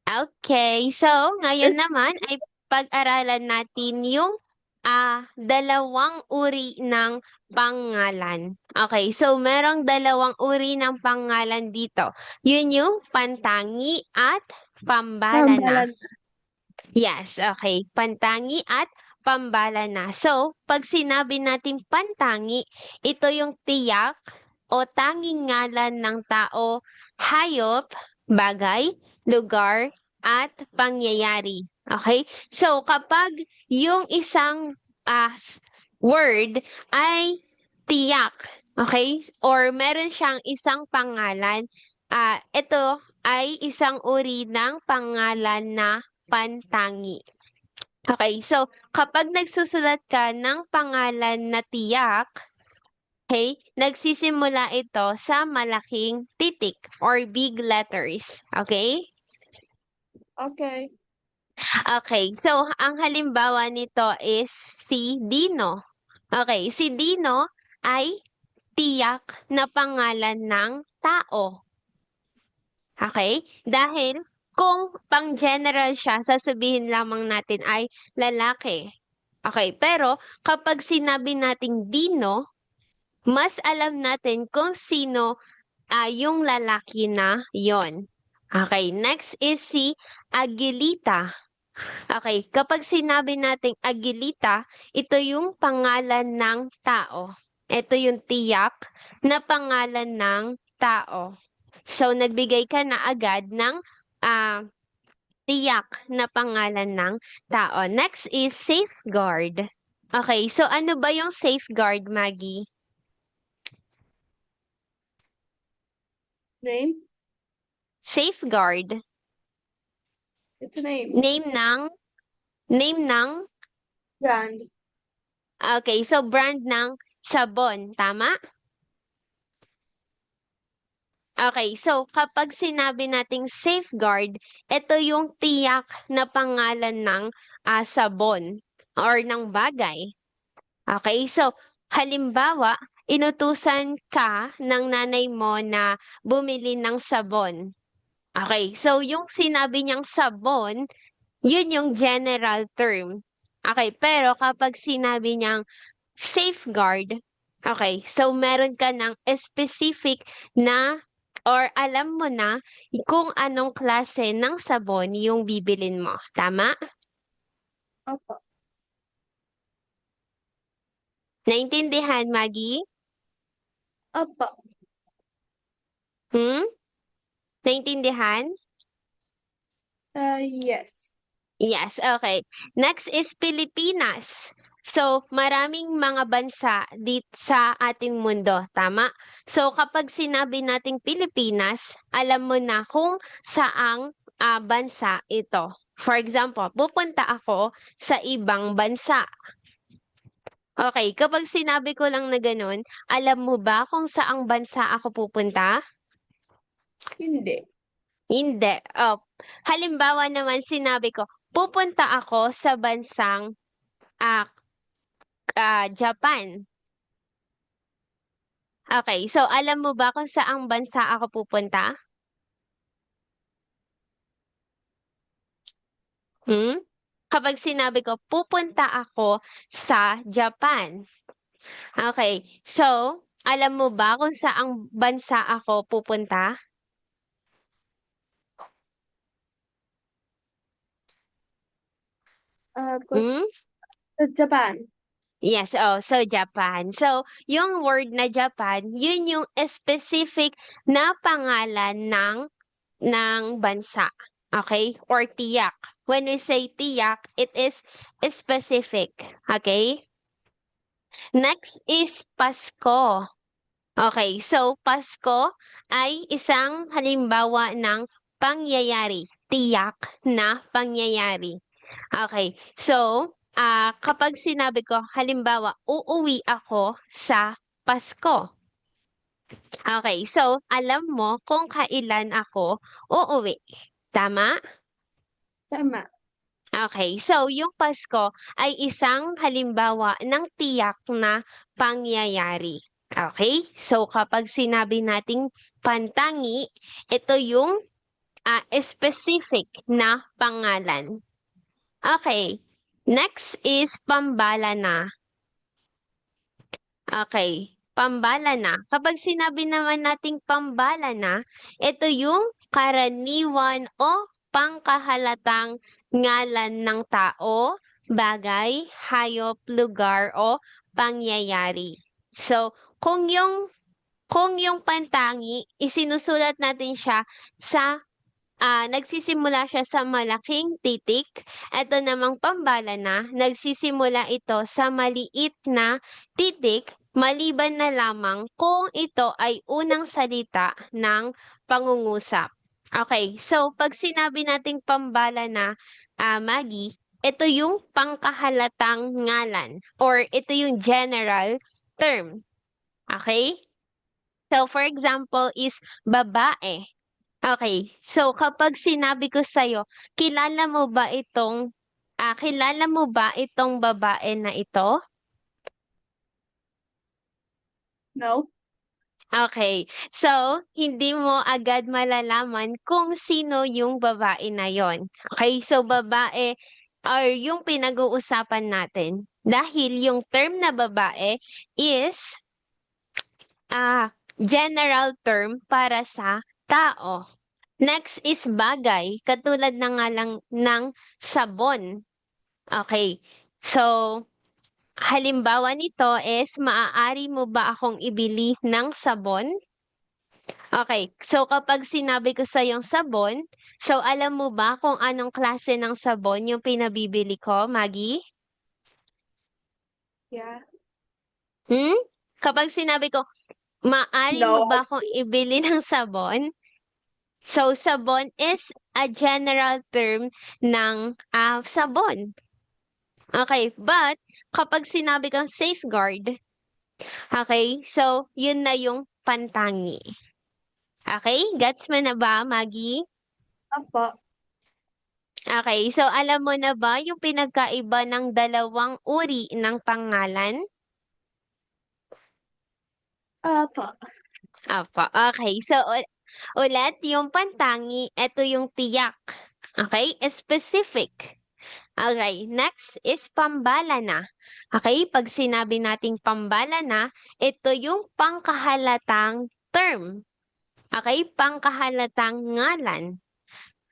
Okay, so ngayon naman ay pag-aralan natin yung dalawang uri ng pangalan. Okay, so merong dalawang uri ng pangalan dito. Yun yung pantangi at pambalana. Tambalan. Yes, okay. Pantangi at pambalana. So, pag sinabi natin pantangi, ito yung tiyak o tanging ngalan ng tao, hayop, bagay, lugar, at pangyayari. Okay? So, kapag yung isang word ay tiyak, okay? Or meron siyang isang pangalan, ito ay isang uri ng pangalan na pantangi. Okay, so kapag nagsusulat ka ng pangalan na tiyak, okay, nagsisimula ito sa malaking titik or big letters. Okay? Okay. Okay, so ang halimbawa nito is si Dino. Okay, si Dino ay tiyak na pangalan ng tao. Okay? Dahil kung pang-general siya, sasabihin lamang natin ay lalaki. Okay, pero kapag sinabi nating Dino, mas alam natin kung sino yung lalaki na yon. Okay, next is si Aguilita. Okay, kapag sinabi nating Aguilita, ito yung pangalan ng tao. Ito yung tiyak na pangalan ng tao. So, nagbigay ka na agad ng ah, tiyak na pangalan ng tao. Next is safeguard. Okay, so ano ba yung safeguard, Maggie? Name? Safeguard. It's a name. Name ng, name ng, Brand. okay, so brand ng sabon, tama? Okay, so kapag sinabi nating safeguard, ito yung tiyak na pangalan ng sabon or ng bagay. Okay, so halimbawa, inutusan ka ng nanay mo na bumili ng sabon. Okay, so yung sinabi niyang sabon, yun yung general term. Okay, pero kapag sinabi niyang safeguard, okay, so meron ka ng specific na or alam mo na kung anong klase ng sabon yung bibilin mo. Tama? Opo. Naintindihan, Maggie? Opo. Hmm? Naintindihan? Yes. Yes, okay. Next is Pilipinas. So, maraming mga bansa dito sa ating mundo, tama? So, kapag sinabi nating Pilipinas, alam mo na kung saang bansa ito. For example, pupunta ako sa ibang bansa. Okay, kapag sinabi ko lang na ganun, alam mo ba kung saang bansa ako pupunta? Hindi. Hindi. Oh, halimbawa naman sinabi ko, pupunta ako sa bansang ah, Japan. Okay, so alam mo ba kung saang bansa ako pupunta? Hmm? Kapag sinabi ko, pupunta ako sa Japan. Okay, so alam mo ba kung saang bansa ako pupunta? Put Hmm? Japan. Yes, oh, so Japan. So, yung word na Japan, yun yung specific na pangalan ng bansa. Okay? Or tiyak. When we say tiyak, it is specific. Okay? Next is Pasko. Okay, so Pasko ay isang halimbawa ng pangyayari, tiyak na pangyayari. Okay, so kapag sinabi ko, halimbawa, uuwi ako sa Pasko. Okay, so alam mo kung kailan ako uuwi. Tama? Tama. Okay, so yung Pasko ay isang halimbawa ng tiyak na pangyayari. Okay, so kapag sinabi nating pantangi, ito yung specific na pangalan. Okay. Next is pambala na. Okay. Pambala na. Kapag sinabi naman nating pambala na, ito yung karaniwan o pangkahalatang ngalan ng tao, bagay, hayop, lugar, o pangyayari. So, kung yung pantangi, isinusulat natin siya sa nagsisimula siya sa malaking titik. Ito namang pambala na, nagsisimula ito sa maliit na titik, maliban na lamang kung ito ay unang salita ng pangungusap. Okay, so pag sinabi nating pambala na, Maggie, ito yung pangkahalatang ngalan or ito yung general term. Okay? So, for example, is babae. Okay. So, kapag sinabi ko sa'yo, kilala mo ba itong babae na ito? No? Okay. So, hindi mo agad malalaman kung sino yung babae na yon. Okay. So, babae or yung pinag-uusapan natin. Dahil yung term na babae is general term para sa tao. Next is bagay, katulad na nga lang ng sabon. Okay. So, halimbawa nito is, maaari mo ba akong ibili ng sabon? Okay. So, kapag sinabi ko sa yung sabon, so alam mo ba kung anong klase ng sabon yung pinabibili ko, Maggie? Yeah. Kapag sinabi ko, maaari mo No. ba akong ibili ng sabon? So, sabon is a general term ng sabon. Okay, but kapag sinabi kang safeguard, okay, so yun na yung pantangi. Okay, gets mo na ba, Maggie? Apa. Okay, so alam mo na ba yung pinagkaiba ng dalawang uri ng pangalan? Apa. Apa, okay. So, ulit, yung pantangi, ito yung tiyak. Okay, specific. Okay, next is pambala na. Okay, pag sinabi nating pambala na, ito yung pangkahalatang term. Okay, pangkahalatang ngalan.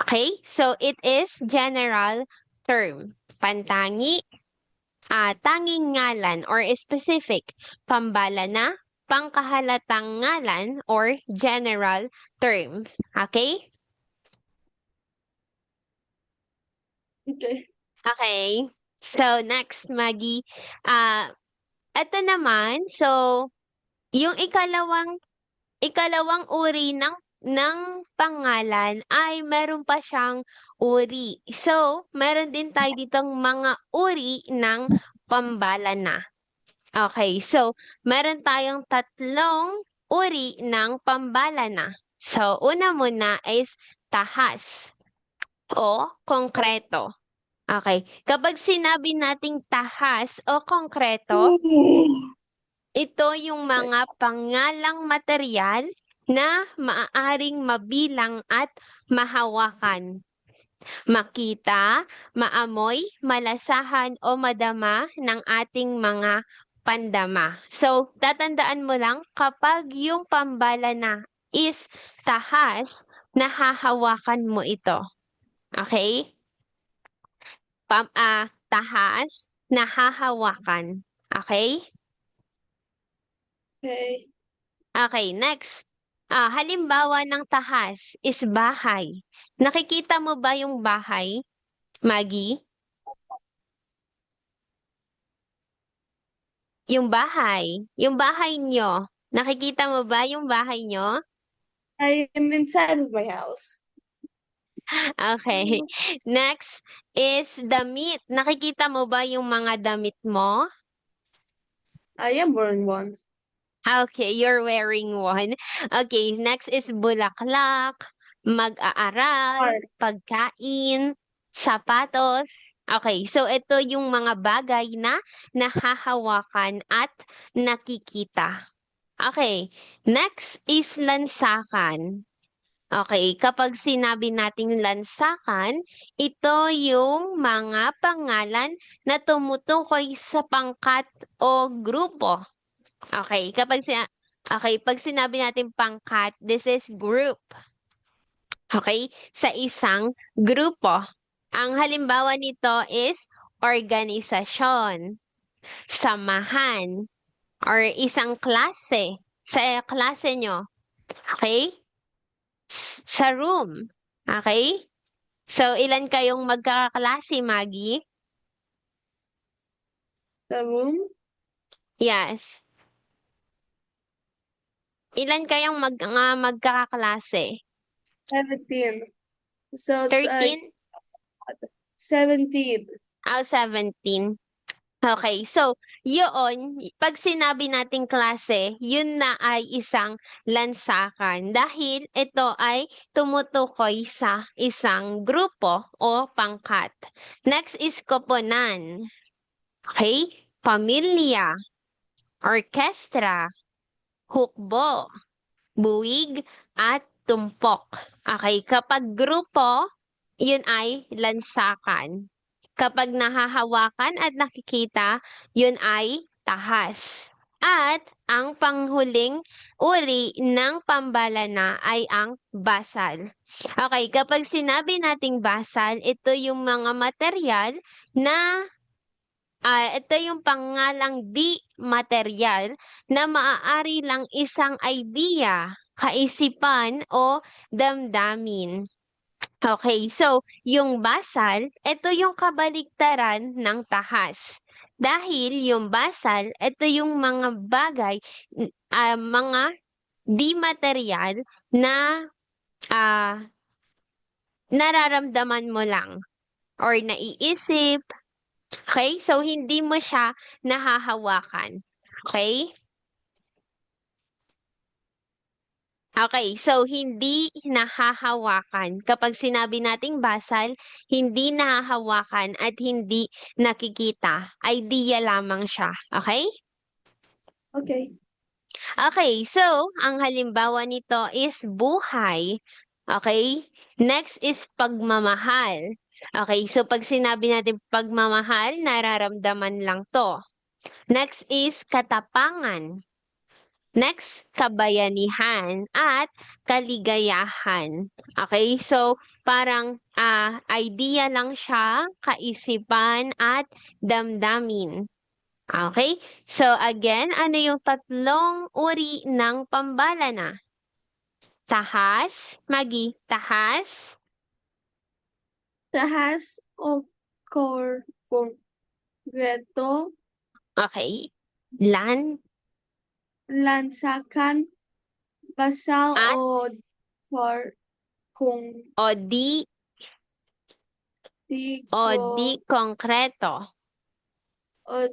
Okay, so it is general term. Pantangi, tanging ngalan or specific. Pambala na, pangkahalatang ngalan or general term. Okay? Okay. Okay. So, next, Maggie. Ito naman, so, yung ikalawang uri ng pangalan ay meron pa siyang uri. So, meron din tayo ditong mga uri ng pambala na. Okay, so meron tayong tatlong uri ng pambala na. So, una muna is tahas o konkreto. Okay, kapag sinabi nating tahas o konkreto, ito yung mga pangalang material na maaaring mabilang at mahawakan. Makita, maamoy, malasahan o madama ng ating mga pandama. So, tatandaan mo lang kapag yung pambala na is tahas, nahahawakan mo ito. Okay? Tahas, nahahawakan. Okay? Okay. Okay, next. Halimbawa ng tahas is bahay. Nakikita mo ba yung bahay, Maggie? Yung bahay. Yung bahay nyo. Nakikita mo ba yung bahay nyo? I am inside of my house. Okay. Next is damit. Nakikita mo ba yung mga damit mo? I am wearing one. Okay, you're wearing one. Okay, next is bulaklak, mag-aaral, Art. pagkain, sapatos. Okay, so ito yung mga bagay na nahahawakan at nakikita. Okay, next is lansakan. Okay, kapag sinabi nating lansakan, ito yung mga pangalan na tumutukoy sa pangkat o grupo. Okay, pag sinabi natin pangkat, this is group. Okay, sa isang grupo. Ang halimbawa nito is organisasyon, samahan, or isang klase. Sa klase nyo. Okay? Sa room. Okay? So, ilan kayong magkakaklase, Maggie? The room, Yes. Ilan kayong magkakaklase? 17. So it's 13? 17. 17. Okay, so yun, pag sinabi nating klase, yun na ay isang lansakan dahil ito ay tumutukoy sa isang grupo o pangkat. Next is koponan. Okay, pamilya, orkestra, hukbo, buwig, at tumpok. Okay, kapag grupo, yun ay lansakan. Kapag nahahawakan at nakikita, yun ay tahas. At ang panghuling uri ng pambalana ay ang basal. Okay, kapag sinabi nating basal, ito yung mga material na ito yung pangalang di material na maaari lang isang idea, kaisipan o damdamin. Okay, so yung basal, ito yung kabaliktaran ng tahas. Dahil yung basal, ito yung mga bagay, mga di material na ah, nararamdaman mo lang or naiisip. Okay, so hindi mo siya nahahawakan. Okay? Okay, so hindi nahahawakan. Kapag sinabi nating basal, hindi nahahawakan at hindi nakikita. Idea lamang siya. Okay? Okay. Okay, so ang halimbawa nito is buhay. Okay? Next is pagmamahal. Okay, so pag sinabi natin pagmamahal, nararamdaman lang to. Next is katapangan. Next, kabayanihan at kaligayahan. Okay, so parang idea lang siya, kaisipan at damdamin. Okay, so again, ano yung tatlong uri ng pambalana? Tahas, Magi, tahas, Tahas o konkreto, okay, lan, lansakan, basal at or kung o di di konkreto.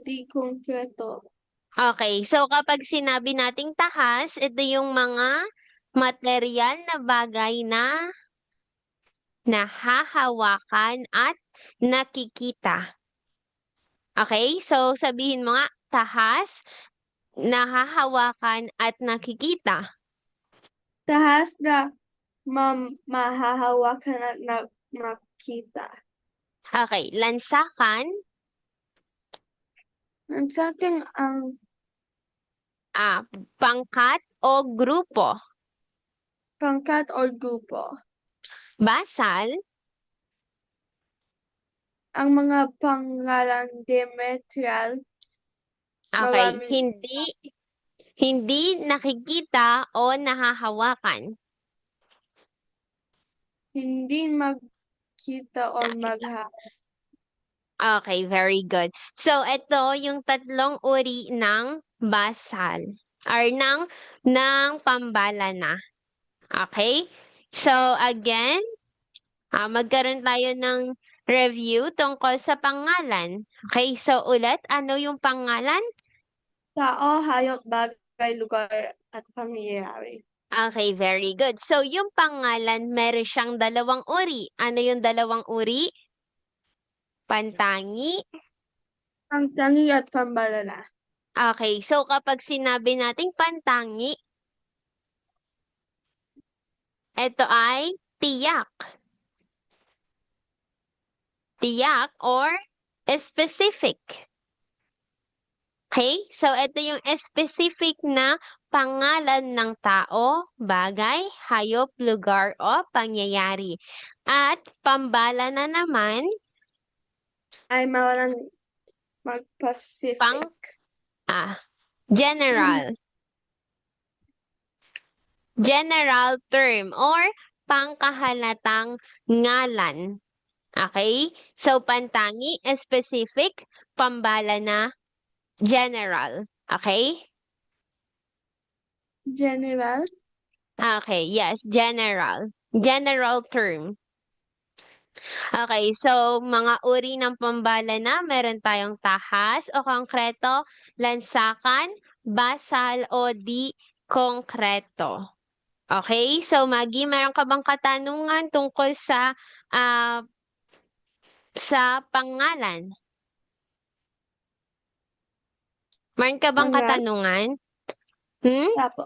di konkreto. Okay, so kapag sinabi nating tahas, ito yung mga material na bagay na nahahawakan at nakikita. Okay, so sabihin mo nga, tahas, nahahawakan at nakikita. Tahas na mahahawakan at makita. Okay, lansakan, Lansakan ang ah, pangkat o grupo. pangkat o grupo. Basal, Ang mga pangalan diametral, okay, marami, hindi nakikita o nahahawakan. hindi magkita o Okay, very good. So, ito yung tatlong uri ng basal or ng pambalana. Okay? So, again, magkaroon tayo ng review tungkol sa pangalan. Okay, so ulit, ano yung pangalan? tao, hayop, bagay, lugar, at pangyayari. Okay, very good. So, yung pangalan, meron siyang dalawang uri. Ano yung dalawang uri? Pantangi. Ang tangi at pambalana. Okay, so kapag sinabi nating pantangi, Ito ay tiyak. Tiyak or specific. Okay? So, ito yung specific na pangalan ng tao, bagay, hayop, lugar, o pangyayari. At pambala na naman, Ay mawalang mag-Pacific. general. General term or pangkahalatang ngalan. Okay? So, pantangi, specific, pambala na, general. Okay? General. Okay, yes, general. General term. Okay, so mga uri ng pambala na, meron tayong tahas o konkreto, lansakan, basal o di konkreto. Okay, so Maggie, meron ka bang katanungan tungkol sa pangalan? Meron ka bang Pangalan. katanungan? Hmm? Tapo.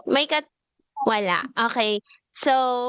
Wala. Okay. So,